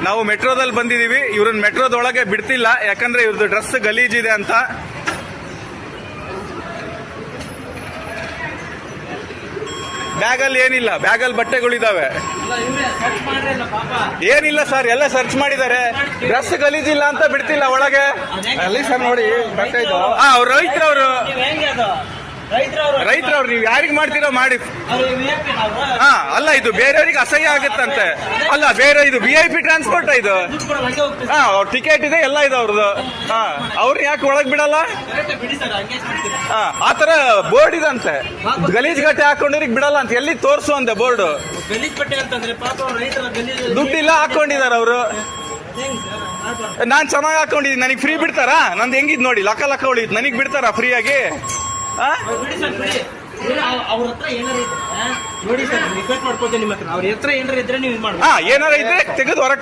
ನಾವು ಮೆಟ್ರೋದಲ್ಲಿ ಬಂದಿದೀವಿ. ಇವ್ರನ್ನ ಮೆಟ್ರೋದೊಳಗೆ ಬಿಡ್ತಿಲ್ಲ, ಯಾಕಂದ್ರೆ ಇವ್ರದ್ದು ಡ್ರೆಸ್ ಗಲೀಜಿದೆ ಅಂತ. ಬ್ಯಾಗಲ್ಲಿ ಏನಿಲ್ಲ, ಬ್ಯಾಗಲ್ಲಿ ಬಟ್ಟೆಗಳಿದಾವೆ. ಏನಿಲ್ಲ ಸರ್, ಎಲ್ಲ ಸರ್ಚ್ ಮಾಡಿದ್ದಾರೆ. ಡ್ರೆಸ್ ಗಲೀಜಿಲ್ಲ ಅಂತ ಬಿಡ್ತಿಲ್ಲ ಒಳಗೆ. ಅಲ್ಲಿ ಸರ್ ನೋಡಿ ಬಟ್ಟೆ ಇದು. ಅವ್ರು ರೈತರವ್ರು, ರೈತರವ್ರು. ನೀವು ಯಾರಿಗ್ ಮಾಡ್ತೀರೋ ಮಾಡಿ. ಅಲ್ಲ, ಇದು ಬೇರೆಯವ್ರಿಗೆ ಅಸಹ್ಯ ಆಗುತ್ತಂತೆ. ಅಲ್ಲ, ಬೇರೆ ಇದು VIP ಟ್ರಾನ್ಸ್ಪೋರ್ಟ್ ಇದು. ಟಿಕೆಟ್ ಇದೆ, ಎಲ್ಲ ಇದೆ ಅವ್ರದ್ದು. ಅವ್ರು ಯಾಕೆ ಒಳಗ್ ಬಿಡಲ್ಲ? ಆತರ ಬೋರ್ಡ್ ಇದಂತೆ, ಗಲೀಜ್ ಗಟ್ಟೆ ಹಾಕೊಂಡಿರಿಗೆ ಬಿಡಲ್ಲ ಅಂತ. ಎಲ್ಲಿ ತೋರ್ಸು ಅಂತೆ ಬೋರ್ಡ್. ದುಡ್ಡಿಲ್ಲ, ಹಾಕೊಂಡಿದಾರ ಅವರು. ನಾನ್ ಚೆನ್ನಾಗಿ ಹಾಕೊಂಡಿದ್ದೀನಿ, ನನಗೆ ಫ್ರೀ ಬಿಡ್ತಾರಾ? ನಂದು ಹೆಂಗಿದ್ ನೋಡಿ, ಲಕ್ಕ ಲಕ್ಕ ಉಳಿದ್, ನನಗ್ ಬಿಡ್ತಾರಾ ಫ್ರೀಯಾಗಿ? ಅವ್ರ ಹತ್ರ ಏನಾರ ನೋಡಿ ಸರ್, ರಿಕ್ವೆಸ್ಟ್ ಮಾಡ್ಕೊಳ್ತೇನೆ ನಿಮ್ಮ ಹತ್ರ. ಅವ್ರ ಹತ್ರ ಏನಾರ ಇದ್ರೆ ನೀವು ಏನಾರ ಇದ್ರೆ ತೆಗೆದು ಹೊರಗೆ